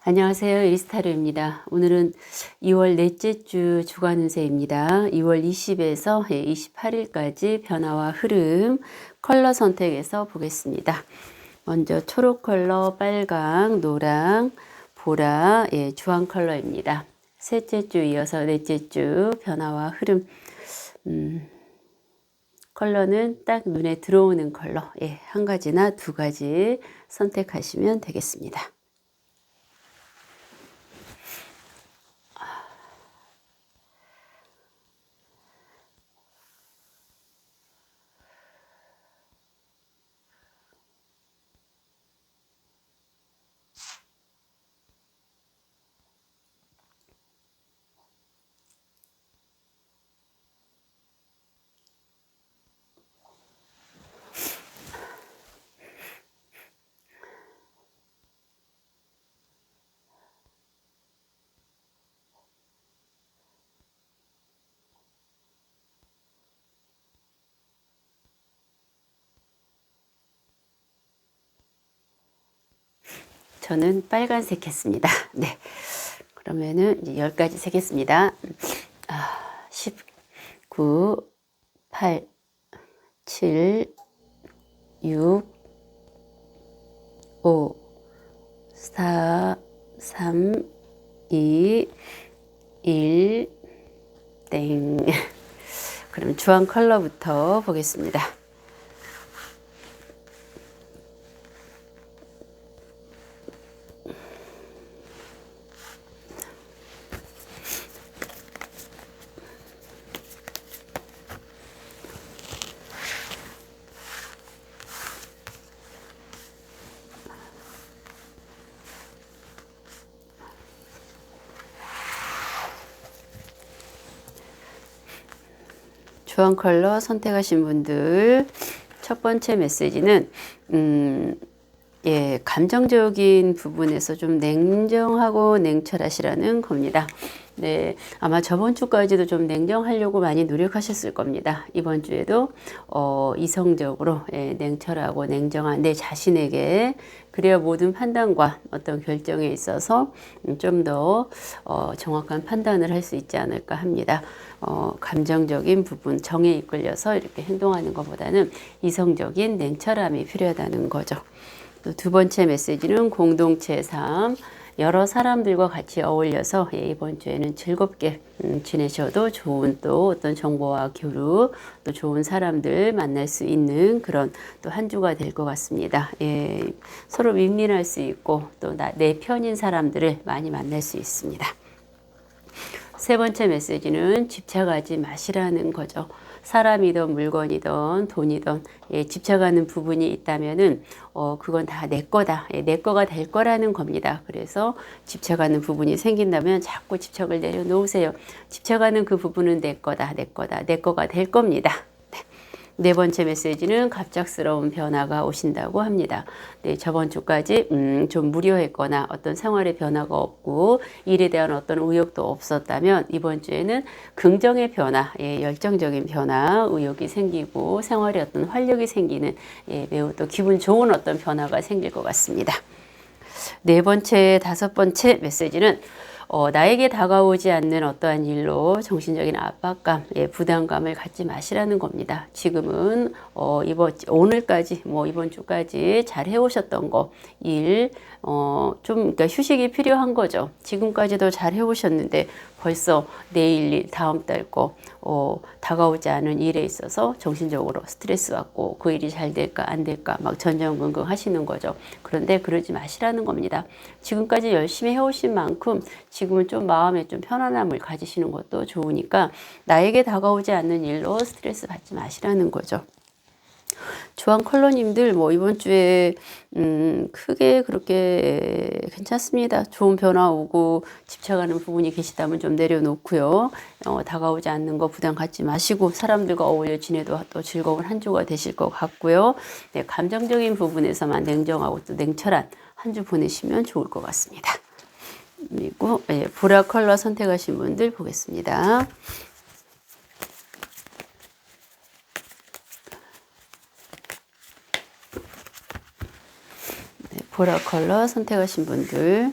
안녕하세요. 이리스타르입니다. 오늘은 2월 넷째 주 주간 운세입니다. 2월 20에서 28일까지 변화와 흐름 컬러 선택해서 보겠습니다. 먼저 초록 컬러, 빨강, 노랑, 보라, 주황 컬러입니다. 셋째 주 이어서 넷째 주 변화와 흐름 컬러는 딱 눈에 들어오는 컬러 한 가지나 두 가지 선택하시면 되겠습니다. 저는 빨간색 했습니다. 네. 그러면은 이제 10가지 세겠습니다. 10, 9, 8, 7, 6, 5, 4, 3, 2, 1, 땡. 그럼 주황 컬러부터 보겠습니다. 주황 컬러 선택하신 분들 첫 번째 메시지는 감정적인 부분에서 좀 냉정하고 냉철하시라는 겁니다. 네, 아마 저번 주까지도 좀 냉정하려고 많이 노력하셨을 겁니다. 이번 주에도 이성적으로 냉철하고 냉정한 내 자신에게 그래야 모든 판단과 어떤 결정에 있어서 좀 더 정확한 판단을 할 수 있지 않을까 합니다. 감정적인 부분, 정에 이끌려서 이렇게 행동하는 것보다는 이성적인 냉철함이 필요하다는 거죠. 또 두 번째 메시지는 공동체 삶, 여러 사람들과 같이 어울려서 이번 주에는 즐겁게 지내셔도 좋은 또 어떤 정보와 교류, 또 좋은 사람들 만날 수 있는 그런 또 한 주가 될 것 같습니다. 서로 윈윈할 수 있고 또 내 편인 사람들을 많이 만날 수 있습니다. 세 번째 메시지는 집착하지 마시라는 거죠. 사람이든 물건이든 돈이든 집착하는 부분이 있다면은 그건 다 내 거다. 내 거가 될 거라는 겁니다. 그래서 집착하는 부분이 생긴다면 자꾸 집착을 내려놓으세요. 집착하는 그 부분은 내 거다. 내 거다. 내 거가 될 겁니다. 네 번째 메시지는 갑작스러운 변화가 오신다고 합니다. 네, 저번 주까지 좀 무료했거나 어떤 생활의 변화가 없고 일에 대한 어떤 의욕도 없었다면 이번 주에는 긍정의 변화, 열정적인 변화, 의욕이 생기고 생활에 어떤 활력이 생기는 매우 또 기분 좋은 어떤 변화가 생길 것 같습니다. 네 번째, 다섯 번째 메시지는 나에게 다가오지 않는 어떠한 일로 정신적인 압박감, 부담감을 갖지 마시라는 겁니다. 지금은 오늘까지, 이번 주까지 잘 해오셨던 거, 그러니까 휴식이 필요한 거죠. 지금까지도 잘 해오셨는데 벌써 내일 일, 다음 달 거, 다가오지 않은 일에 있어서 정신적으로 스트레스 받고 그 일이 잘 될까 안 될까 막 전전긍긍 하시는 거죠. 그런데 그러지 마시라는 겁니다. 지금까지 열심히 해오신 만큼 지금은 좀 마음에 좀 편안함을 가지시는 것도 좋으니까 나에게 다가오지 않는 일로 스트레스 받지 마시라는 거죠. 주황 컬러님들 이번 주에 크게 그렇게 괜찮습니다. 좋은 변화 오고 집착하는 부분이 계시다면 좀 내려놓고요. 다가오지 않는 거 부담 갖지 마시고 사람들과 어울려 지내도 또 즐거운 한 주가 되실 것 같고요. 네, 감정적인 부분에서만 냉정하고 또 냉철한 한 주 보내시면 좋을 것 같습니다. 그리고 보라 컬러 선택하신 분들 보겠습니다. 보라 컬러 선택하신 분들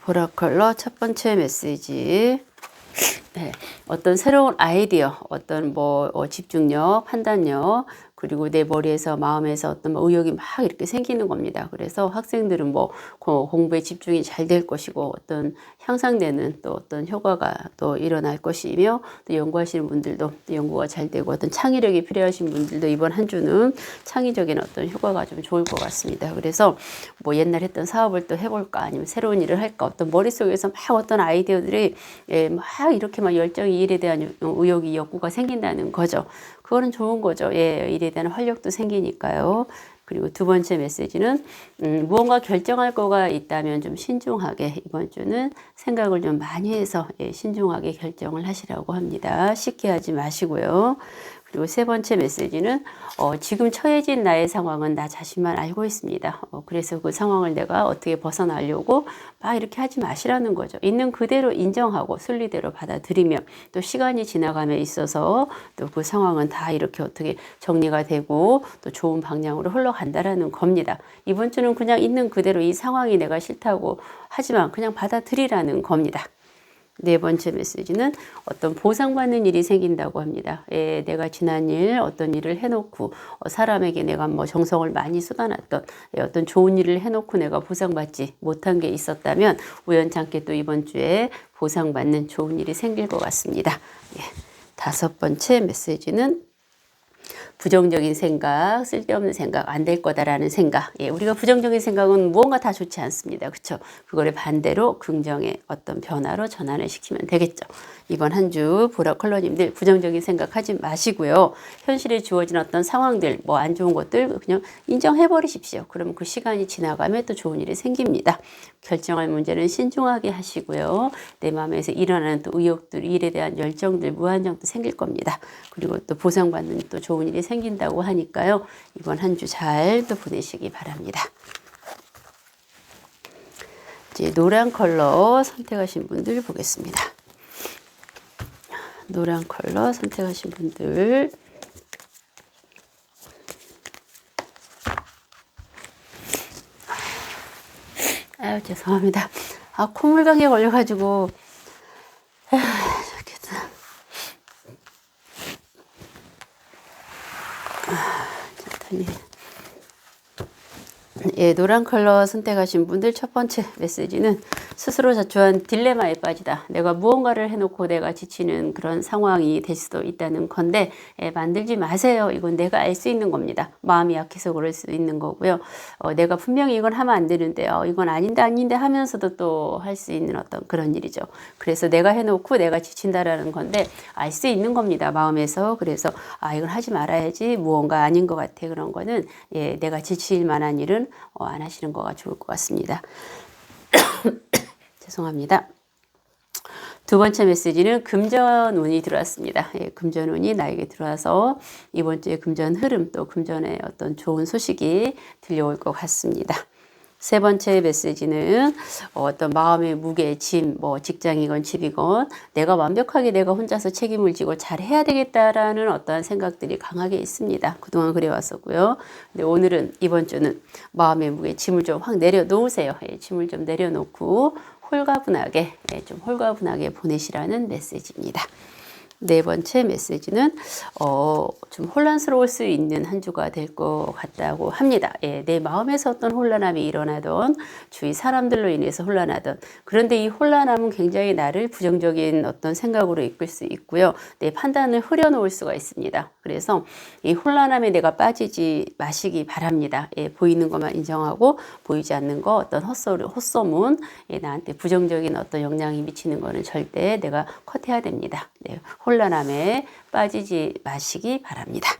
보라 컬러 첫 번째 메시지. 네, 어떤 새로운 아이디어, 어떤 집중력, 판단력, 그리고 내 머리에서 마음에서 어떤 의욕이 막 이렇게 생기는 겁니다. 그래서 학생들은 공부에 집중이 잘 될 것이고 어떤 향상되는 또 어떤 효과가 또 일어날 것이며 또 연구하시는 분들도 또 연구가 잘 되고 어떤 창의력이 필요하신 분들도 이번 한 주는 창의적인 어떤 효과가 좀 좋을 것 같습니다. 그래서 옛날 했던 사업을 또 해볼까 아니면 새로운 일을 할까 어떤 머릿속에서 막 어떤 아이디어들이 막 이렇게 막 열정이 일에 대한 의욕이 욕구가 생긴다는 거죠. 그거는 좋은 거죠. 일에 대한 활력도 생기니까요. 그리고 두 번째 메시지는 무언가 결정할 거가 있다면 좀 신중하게 이번 주는 생각을 좀 많이 해서 신중하게 결정을 하시라고 합니다. 쉽게 하지 마시고요. 그리고 세 번째 메시지는 지금 처해진 나의 상황은 나 자신만 알고 있습니다. 그래서 그 상황을 내가 어떻게 벗어나려고 막 이렇게 하지 마시라는 거죠. 있는 그대로 인정하고 순리대로 받아들이며 또 시간이 지나감에 있어서 또 그 상황은 다 이렇게 어떻게 정리가 되고 또 좋은 방향으로 흘러간다라는 겁니다. 이번 주는 그냥 있는 그대로 이 상황이 내가 싫다고 하지만 그냥 받아들이라는 겁니다. 네 번째 메시지는 어떤 보상받는 일이 생긴다고 합니다. 내가 지난 일 어떤 일을 해놓고 사람에게 내가 정성을 많이 쏟아놨던 어떤 좋은 일을 해놓고 내가 보상받지 못한 게 있었다면 우연찮게 또 이번 주에 보상받는 좋은 일이 생길 것 같습니다. 다섯 번째 메시지는 부정적인 생각, 쓸데없는 생각, 안 될 거다라는 생각. 우리가 부정적인 생각은 무언가 다 좋지 않습니다. 그렇죠? 그거를 반대로 긍정의 어떤 변화로 전환을 시키면 되겠죠. 이번 한 주 보라 컬러님들 부정적인 생각 하지 마시고요. 현실에 주어진 어떤 상황들, 안 좋은 것들 그냥 인정해 버리십시오. 그러면 그 시간이 지나가면 또 좋은 일이 생깁니다. 결정할 문제는 신중하게 하시고요. 내 마음에서 일어나는 또 의욕들, 일에 대한 열정들, 무한정도 생길 겁니다. 그리고 또 보상받는 또 좋은 일이 생긴다고 하니까요. 이번 한 주 잘 또 보내시기 바랍니다. 이제 노란 컬러 선택하신 분들 보겠습니다. 노란 컬러 선택하신 분들. 아유, 죄송합니다. 콧물감기에 걸려가지고. 좋겠다. 노란 컬러 선택하신 분들 첫 번째 메시지는 스스로 자초한 딜레마에 빠지다. 내가 무언가를 해놓고 내가 지치는 그런 상황이 될 수도 있다는 건데 만들지 마세요. 이건 내가 알 수 있는 겁니다. 마음이 약해서 그럴 수 있는 거고요. 내가 분명히 이건 하면 안 되는데 이건 아닌데 하면서도 또 할 수 있는 어떤 그런 일이죠. 그래서 내가 해놓고 내가 지친다라는 건데 알 수 있는 겁니다. 마음에서. 그래서 이건 하지 말아야지 무언가 아닌 것 같아. 그런 거는 내가 지칠 만한 일은 안 하시는 거가 좋을 것 같습니다. 죄송합니다. 두 번째 메시지는 금전운이 들어왔습니다. 금전운이 나에게 들어와서 이번 주에 금전 흐름 또 금전의 어떤 좋은 소식이 들려올 것 같습니다. 세 번째 메시지는 어떤 마음의 무게, 짐, 직장이건 집이건 내가 완벽하게 내가 혼자서 책임을 지고 잘 해야 되겠다라는 어떠한 생각들이 강하게 있습니다. 그동안 그래왔었고요. 근데 오늘은 이번 주는 마음의 무게, 짐을 좀 확 내려놓으세요. 짐을 좀 내려놓고 홀가분하게 보내시라는 메시지입니다. 네 번째 메시지는 좀 혼란스러울 수 있는 한 주가 될 것 같다고 합니다. 내 마음에서 어떤 혼란함이 일어나던 주위 사람들로 인해서 혼란하던 그런데 이 혼란함은 굉장히 나를 부정적인 어떤 생각으로 이끌 수 있고요. 내 판단을 흐려놓을 수가 있습니다. 그래서 이 혼란함에 내가 빠지지 마시기 바랍니다. 보이는 것만 인정하고 보이지 않는 거 어떤 헛소문 나한테 부정적인 어떤 영향이 미치는 거는 절대 내가 컷해야 됩니다. 혼란함에 빠지지 마시기 바랍니다.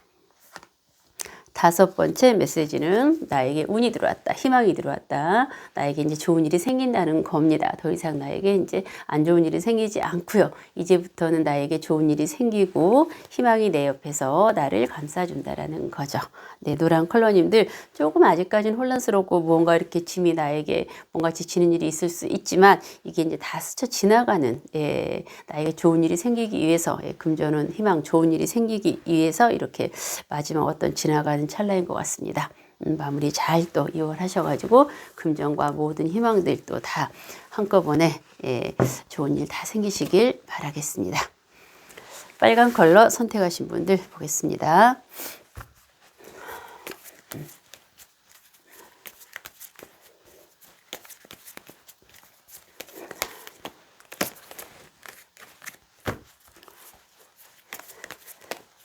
다섯 번째 메시지는 나에게 운이 들어왔다. 희망이 들어왔다. 나에게 이제 좋은 일이 생긴다는 겁니다. 더 이상 나에게 이제 안 좋은 일이 생기지 않고요. 이제부터는 나에게 좋은 일이 생기고 희망이 내 옆에서 나를 감싸준다라는 거죠. 네, 노란 컬러님들 조금 아직까지는 혼란스럽고 뭔가 이렇게 짐이 나에게 뭔가 지치는 일이 있을 수 있지만 이게 이제 다 스쳐 지나가는 나에게 좋은 일이 생기기 위해서 금전은 희망 좋은 일이 생기기 위해서 이렇게 마지막 어떤 지나가는 찰나인 것 같습니다. 마무리 잘 또 2월 하셔가지고 금전과 모든 희망들 또 다 한꺼번에 좋은 일 다 생기시길 바라겠습니다. 빨간 컬러 선택하신 분들 보겠습니다.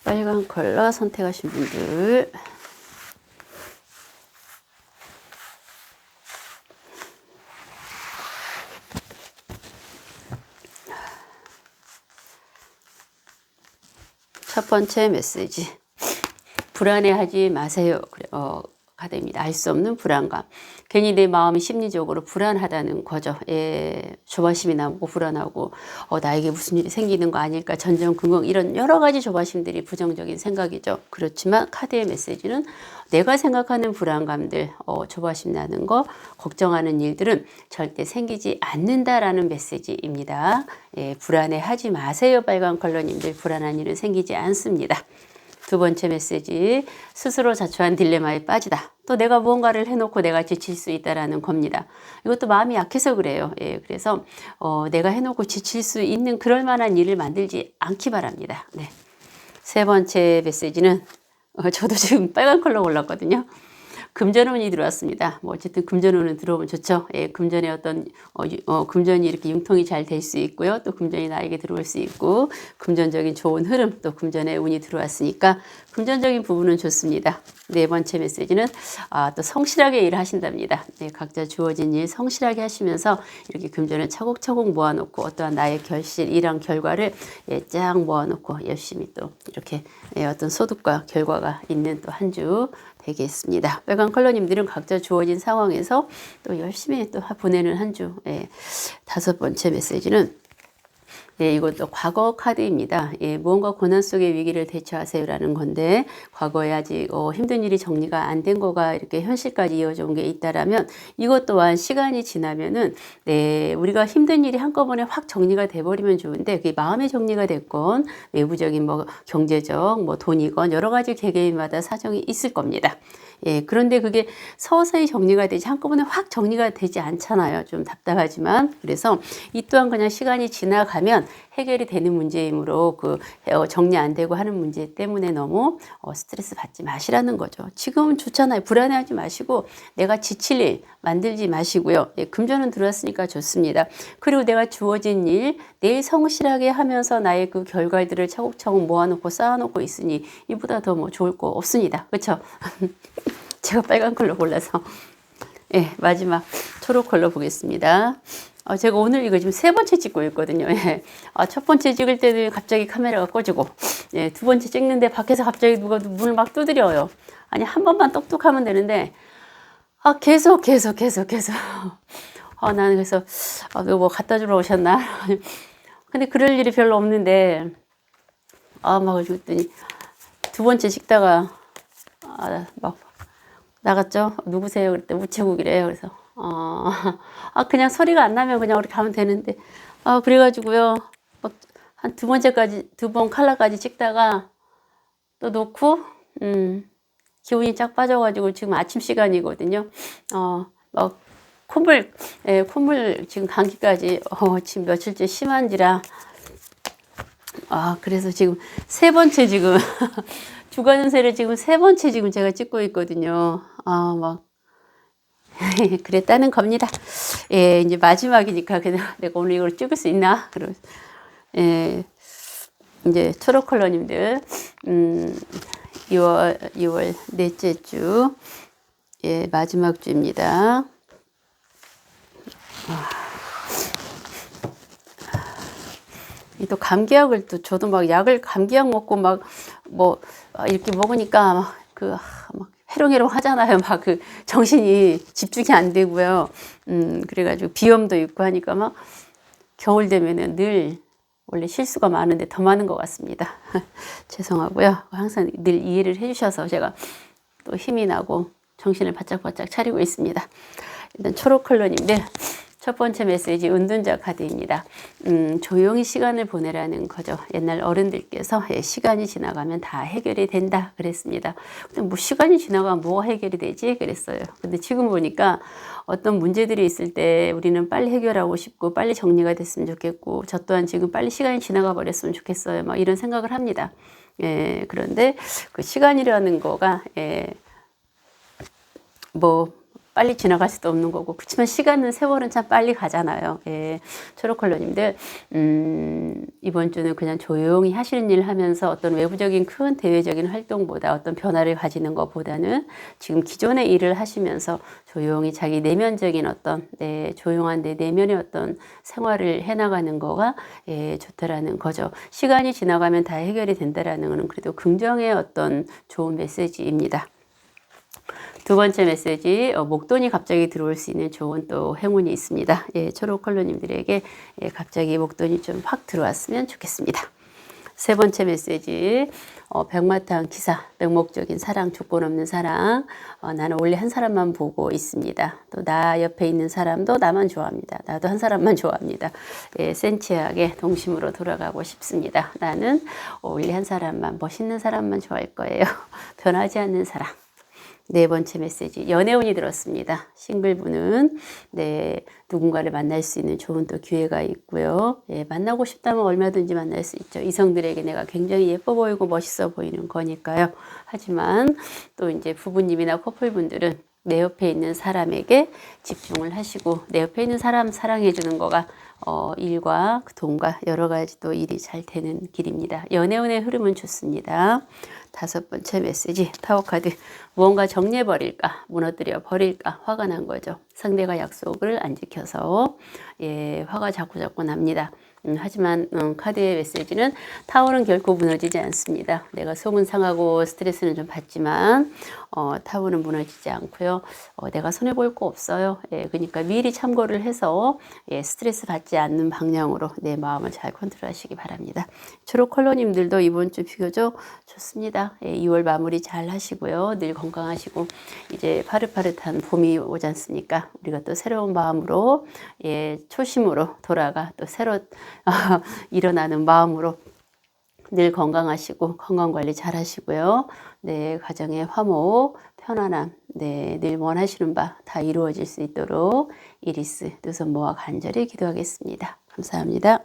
빨간 컬러 선택하신 분들 첫 번째 메시지, 불안해하지 마세요. 가 됩니다. 알 수 없는 불안감. 괜히 내 마음이 심리적으로 불안하다는 거죠. 조바심이 나고 불안하고 나에게 무슨 일이 생기는 거 아닐까, 전전긍긍, 이런 여러 가지 조바심들이 부정적인 생각이죠. 그렇지만 카드의 메시지는 내가 생각하는 불안감들, 조바심 나는 거, 걱정하는 일들은 절대 생기지 않는다라는 메시지입니다. 불안해하지 마세요. 빨간 컬러님들, 불안한 일은 생기지 않습니다. 두 번째 메시지, 스스로 자초한 딜레마에 빠지다. 또 내가 무언가를 해놓고 내가 지칠 수 있다라는 겁니다. 이것도 마음이 약해서 그래요. 그래서 내가 해놓고 지칠 수 있는 그럴 만한 일을 만들지 않기 바랍니다. 네. 세 번째 메시지는 저도 지금 빨간 컬러 골랐거든요. 금전운이 들어왔습니다. 뭐 어쨌든 금전운은 들어오면 좋죠. 금전의 어떤 금전이 이렇게 융통이 잘 될 수 있고요. 또 금전이 나에게 들어올 수 있고, 금전적인 좋은 흐름, 또 금전의 운이 들어왔으니까 금전적인 부분은 좋습니다. 네 번째 메시지는 또 성실하게 일을 하신답니다. 각자 주어진 일 성실하게 하시면서 이렇게 금전을 차곡차곡 모아놓고 어떠한 나의 결실, 일한 결과를 쫙 모아놓고 열심히 또 이렇게 어떤 소득과 결과가 있는 또 한 주 되겠습니다. 빨간 컬러님들은 각자 주어진 상황에서 또 열심히 또 보내는 한 주. 다섯 번째 메시지는 이것도 과거 카드입니다. 무언가 고난 속의 위기를 대처하세요라는 건데, 과거에 아직 힘든 일이 정리가 안 된 거가 이렇게 현실까지 이어져 온 게 있다라면, 이것 또한 시간이 지나면은 우리가 힘든 일이 한꺼번에 확 정리가 돼버리면 좋은데, 그게 마음의 정리가 됐건 외부적인 뭐 경제적 뭐 돈이건 여러 가지 개개인마다 사정이 있을 겁니다. 그런데 그게 서서히 정리가 되지 한꺼번에 확 정리가 되지 않잖아요. 좀 답답하지만. 그래서 이 또한 그냥 시간이 지나가면 해결이 되는 문제이므로 정리 안 되고 하는 문제 때문에 너무 스트레스 받지 마시라는 거죠. 지금은 좋잖아요. 불안해하지 마시고 내가 지칠 일 만들지 마시고요. 금전은 들어왔으니까 좋습니다. 그리고 내가 주어진 일 내일 성실하게 하면서 나의 그 결과들을 차곡차곡 모아놓고 쌓아놓고 있으니 이보다 더 뭐 좋을 거 없습니다. 그렇죠? 제가 빨간 컬러 골라서 마지막 초록 컬러 보겠습니다. 제가 오늘 이거 지금 세 번째 찍고 있거든요. 첫 번째 찍을 때는 갑자기 카메라가 꺼지고, 두 번째 찍는데 밖에서 갑자기 누가 문을 막 두드려요. 아니, 한 번만 똑똑하면 되는데, 계속. 나는 그래서, 이거 뭐 갖다 주러 오셨나? 근데 그럴 일이 별로 없는데, 막 그랬더니, 두 번째 찍다가, 막 나갔죠? 누구세요? 그랬더니 우체국이래요. 그래서, 그냥 소리가 안 나면 그냥 이렇게 하면 되는데, 그래가지고요, 한 두 번째까지, 두 번 칼라까지 찍다가 또 놓고, 기운이 쫙 빠져가지고 지금 아침 시간이거든요. 막 콧물 지금 감기까지, 지금 며칠째 심한지라, 그래서 지금 세 번째 지금, 주간운세를 지금 세 번째 지금 제가 찍고 있거든요. 그랬다는 겁니다. 이제 마지막이니까 그냥 내가 오늘 이걸 찍을 수 있나? 그러면서, 이제 초록 컬러님들, 6월 넷째 주, 마지막 주입니다. 또 감기약을 또 저도 막 감기약 먹고 막 뭐 이렇게 먹으니까 막 해롱해롱 하잖아요. 막 정신이 집중이 안 되고요. 그래가지고 비염도 있고 하니까 막 겨울 되면은 늘 원래 실수가 많은데 더 많은 것 같습니다. 죄송하고요. 항상 늘 이해를 해주셔서 제가 또 힘이 나고 정신을 바짝바짝 차리고 있습니다. 일단 초록 컬러님들, 첫 번째 메시지 은둔자 카드입니다. 조용히 시간을 보내라는 거죠. 옛날 어른들께서 시간이 지나가면 다 해결이 된다 그랬습니다. 근데 뭐 시간이 지나가면 뭐가 해결이 되지 그랬어요. 근데 지금 보니까 어떤 문제들이 있을 때 우리는 빨리 해결하고 싶고 빨리 정리가 됐으면 좋겠고 저 또한 지금 빨리 시간이 지나가 버렸으면 좋겠어요. 막 이런 생각을 합니다. 예, 그런데 그 시간이라는 거가 뭐 빨리 지나갈 수도 없는 거고 그렇지만 시간은 세월은 참 빨리 가잖아요. 예, 초록컬러님들 이번 주는 그냥 조용히 하시는 일 하면서 어떤 외부적인 큰 대외적인 활동보다 어떤 변화를 가지는 것보다는 지금 기존의 일을 하시면서 조용히 자기 내면적인 어떤 조용한 내 내면의 어떤 생활을 해나가는 거가 좋다라는 거죠. 시간이 지나가면 다 해결이 된다라는 거는 그래도 긍정의 어떤 좋은 메시지입니다. 두 번째 메시지, 목돈이 갑자기 들어올 수 있는 좋은 또 행운이 있습니다. 초록 컬러님들에게 갑자기 목돈이 좀 확 들어왔으면 좋겠습니다. 세 번째 메시지, 백마탄 기사, 맹목적인 사랑, 조건 없는 사랑. 나는 원래 한 사람만 보고 있습니다. 또 나 옆에 있는 사람도 나만 좋아합니다. 나도 한 사람만 좋아합니다. 센치하게 동심으로 돌아가고 싶습니다. 나는 원래 한 사람만, 멋있는 사람만 좋아할 거예요. 변하지 않는 사랑. 네 번째 메시지, 연애운이 들었습니다. 싱글분은 누군가를 만날 수 있는 좋은 또 기회가 있고요. 만나고 싶다면 얼마든지 만날 수 있죠. 이성들에게 내가 굉장히 예뻐 보이고 멋있어 보이는 거니까요. 하지만 또 이제 부부님이나 커플분들은 내 옆에 있는 사람에게 집중을 하시고 내 옆에 있는 사람 사랑해 주는 거가 일과 돈과 여러 가지 또 일이 잘 되는 길입니다. 연애운의 흐름은 좋습니다. 다섯 번째 메시지, 타워카드. 무언가 정리해버릴까, 무너뜨려 버릴까, 화가 난 거죠. 상대가 약속을 안 지켜서 화가 자꾸 납니다. 하지만 카드의 메시지는 타워는 결코 무너지지 않습니다. 내가 속은 상하고 스트레스는 좀 받지만 타워는 무너지지 않고요. 내가 손해볼 거 없어요. 그러니까 미리 참고를 해서 스트레스 받지 않는 방향으로 내 마음을 잘 컨트롤하시기 바랍니다. 초록 컬러님들도 이번 주 비교적 좋습니다. 2월 마무리 잘 하시고요. 늘 건강하시고 이제 파릇파릇한 봄이 오지 않습니까? 우리가 또 새로운 마음으로 초심으로 돌아가 또 새로 일어나는 마음으로 늘 건강하시고 건강관리 잘 하시고요. 가정의 화목, 편안함, 늘 원하시는 바 다 이루어질 수 있도록 이리스 두 손 모아 간절히 기도하겠습니다. 감사합니다.